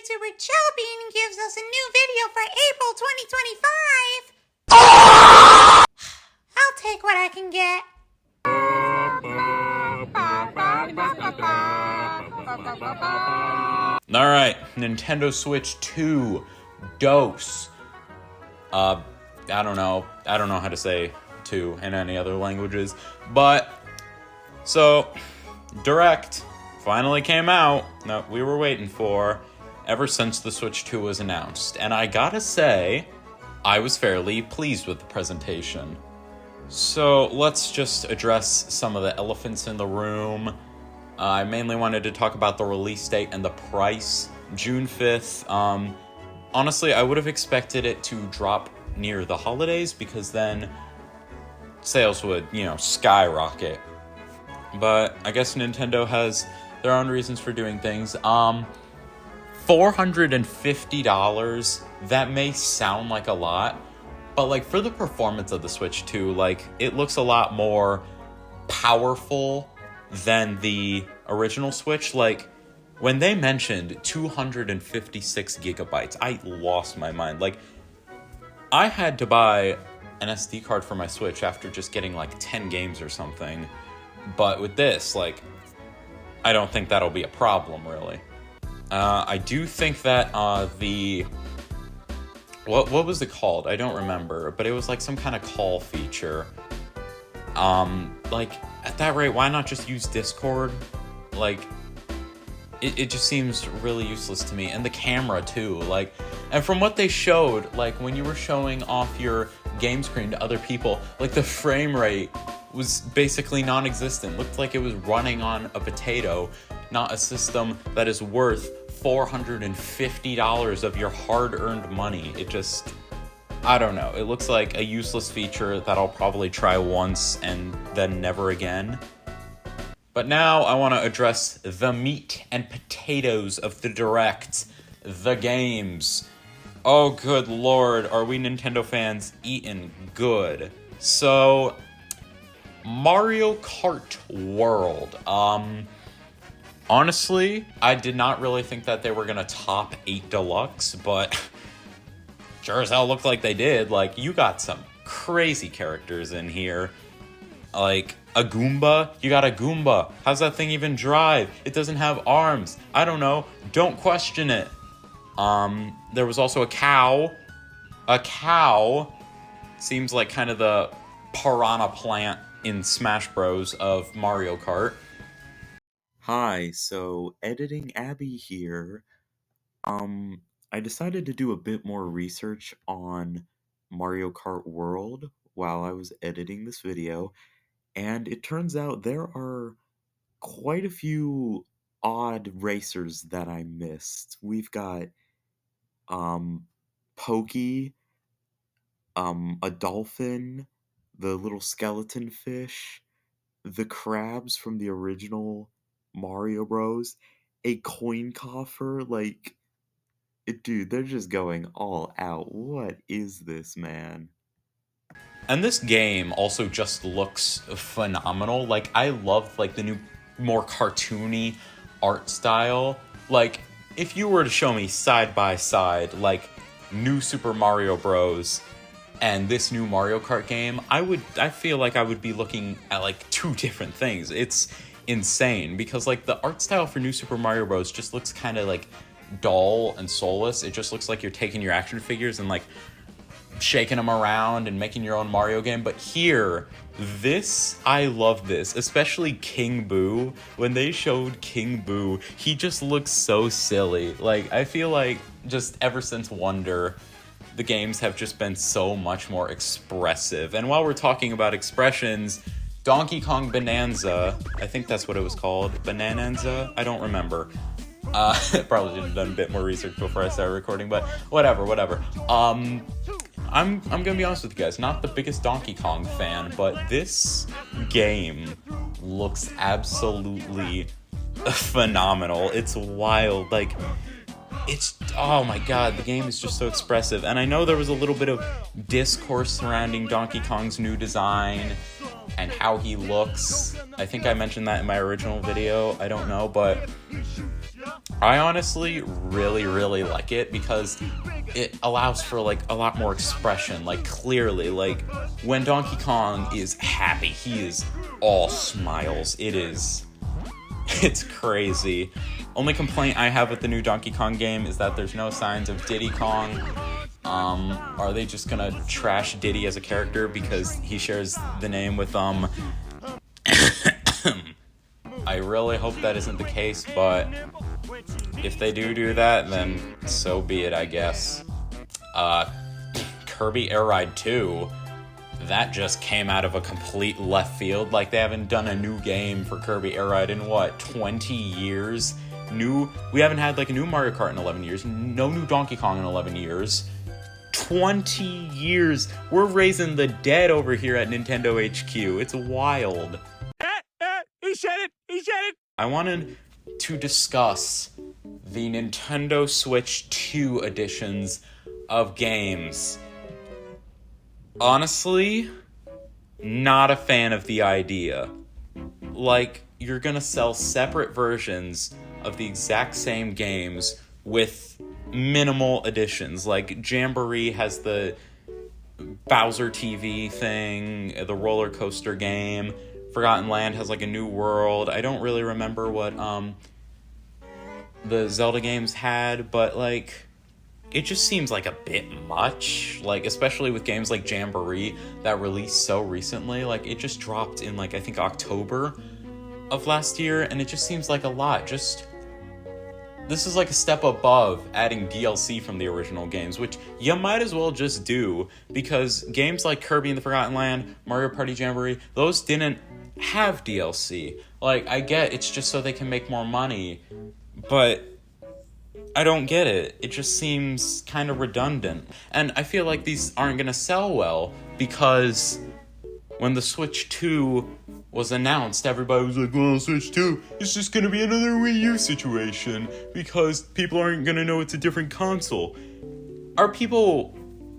YouTuber Chellbean gives us a new video for April 2025. I'll take what I can get. Alright, Nintendo Switch 2, DOS. I don't know how to say 2 in any other languages, but, so, Direct finally came out that we were waiting for ever since the Switch 2 was announced, and I gotta say, I was fairly pleased with the presentation. So, let's just address some of the elephants in the room. I mainly wanted to talk about the release date and the price. June 5th. Honestly, I would have expected it to drop near the holidays because then sales would, skyrocket. But I guess Nintendo has their own reasons for doing things. $450, that may sound like a lot, but for the performance of the Switch 2, it looks a lot more powerful than the original Switch. When they mentioned 256 gigabytes, I lost my mind. I had to buy an SD card for my Switch after just getting 10 games or something. But with this, I don't think that'll be a problem, really. I do think that what was it called? I don't remember, but it was some kind of call feature. At that rate, why not just use Discord? It just seems really useless to me. And the camera, too. And from what they showed, when you were showing off your game screen to other people, the frame rate was basically non-existent. Looked like it was running on a potato, not a system that is worth $450 of your hard-earned money. I don't know. It looks like a useless feature that I'll probably try once and then never again. But now I want to address the meat and potatoes of the Direct, the games. Oh, good lord, are we Nintendo fans eating good? So, Mario Kart World. Honestly, I did not really think that they were going to top 8 Deluxe, but sure as hell looked like they did. You got some crazy characters in here. A Goomba? You got a Goomba. How's that thing even drive? It doesn't have arms. I don't know. Don't question it. There was also a cow. A cow seems like kind of the piranha plant in Smash Bros. Of Mario Kart. Hi, so Editing Abby here. I decided to do a bit more research on Mario Kart World while I was editing this video, and it turns out there are quite a few odd racers that I missed. We've got, Pokey, a dolphin, the little skeleton fish, the crabs from the original Mario Bros, a coin coffer, dude, they're just going all out. What is this, man? And this game also just looks phenomenal. I love the new, more cartoony art style. If you were to show me side by side, new Super Mario Bros. And this new Mario Kart game, I feel like I would be looking at two different things. It's insane because the art style for new Super Mario Bros. Just looks kind of dull and soulless. It just looks like you're taking your action figures and shaking them around and making your own Mario game. But here, I love this, especially King Boo. When they showed King Boo, he just looks so silly. I feel like just ever since Wonder, the games have just been so much more expressive. And while we're talking about expressions, Donkey Kong Bonanza, I think that's what it was called, Bonanza? I don't remember. Probably should have done a bit more research before I started recording, but whatever. I'm gonna be honest with you guys, not the biggest Donkey Kong fan, but this game looks absolutely phenomenal. It's wild. Oh my god, the game is just so expressive. And I know there was a little bit of discourse surrounding Donkey Kong's new design and how he looks. I think I mentioned that in my original video. I don't know, but I honestly really like it because it allows for like a lot more expression. Like clearly, like when Donkey Kong is happy, he is all smiles. It's crazy. Only complaint I have with the new Donkey Kong game is that there's no signs of Diddy Kong. Are they just gonna trash Diddy as a character because he shares the name with I really hope that isn't the case, but if they do that, then so be it, I guess. Kirby Air Ride 2, that just came out of a complete left field. Like, they haven't done a new game for Kirby Air Ride in, 20 years? We haven't had, like, a new Mario Kart in 11 years. No new Donkey Kong in 11 years. 20 years! We're raising the dead over here at Nintendo HQ. It's wild. He said it! I wanted to discuss the Nintendo Switch 2 editions of games. Honestly, not a fan of the idea. Like, you're gonna sell separate versions of the exact same games with minimal additions. Like, Jamboree has the Bowser TV thing, the roller coaster game. Forgotten Land has like a new world. I don't really remember what the Zelda games had, but like it just seems like a bit much, like especially with games like Jamboree that released so recently. Like it just dropped in like I think October of last year, and it just seems like a lot. This is like a step above adding DLC from the original games, which you might as well just do, because games like Kirby and the Forgotten Land, Mario Party Jamboree, those didn't have DLC. Like, I get it's just so they can make more money, but I don't get it. It just seems kind of redundant. And I feel like these aren't gonna sell well, because when the Switch 2 was announced, everybody was like, well, Switch 2, it's just gonna be another Wii U situation, because people aren't gonna know it's a different console.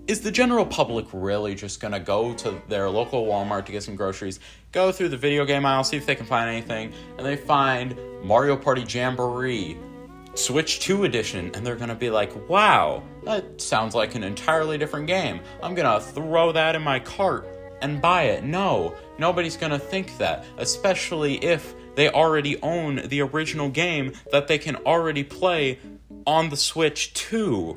Is the general public really just gonna go to their local Walmart to get some groceries, go through the video game aisle, see if they can find anything, and they find Mario Party Jamboree, Switch 2 edition, and they're gonna be like, wow, that sounds like an entirely different game. I'm gonna throw that in my cart and buy it. No, nobody's gonna think that, especially if they already own the original game that they can already play on the Switch 2.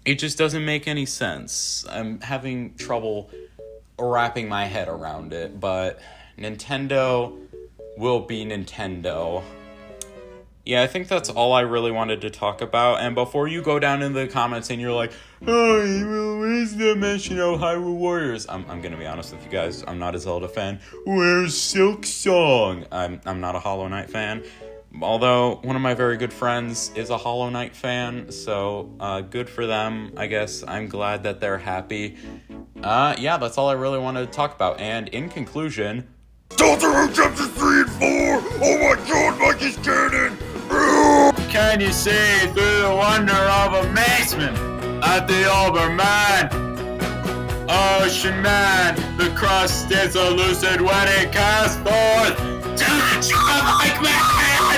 It just doesn't make any sense. I'm having trouble wrapping my head around it, but Nintendo will be Nintendo. Yeah, I think that's all I really wanted to talk about. And before you go down in the comments and you're like, oh, where's the mention of Hyrule Warriors? I'm gonna be honest with you guys, I'm not a Zelda fan. Where's Silk Song? I'm not a Hollow Knight fan. Although, one of my very good friends is a Hollow Knight fan, so good for them, I guess. I'm glad that they're happy. Yeah, that's all I really wanted to talk about. And in conclusion, Doctor Who Chapters 3 and 4! Oh my god, Mikey's canon! Can you see through the wonder of amazement at the Overman? Ocean Man, the crust is elusive when it casts forth to the like man!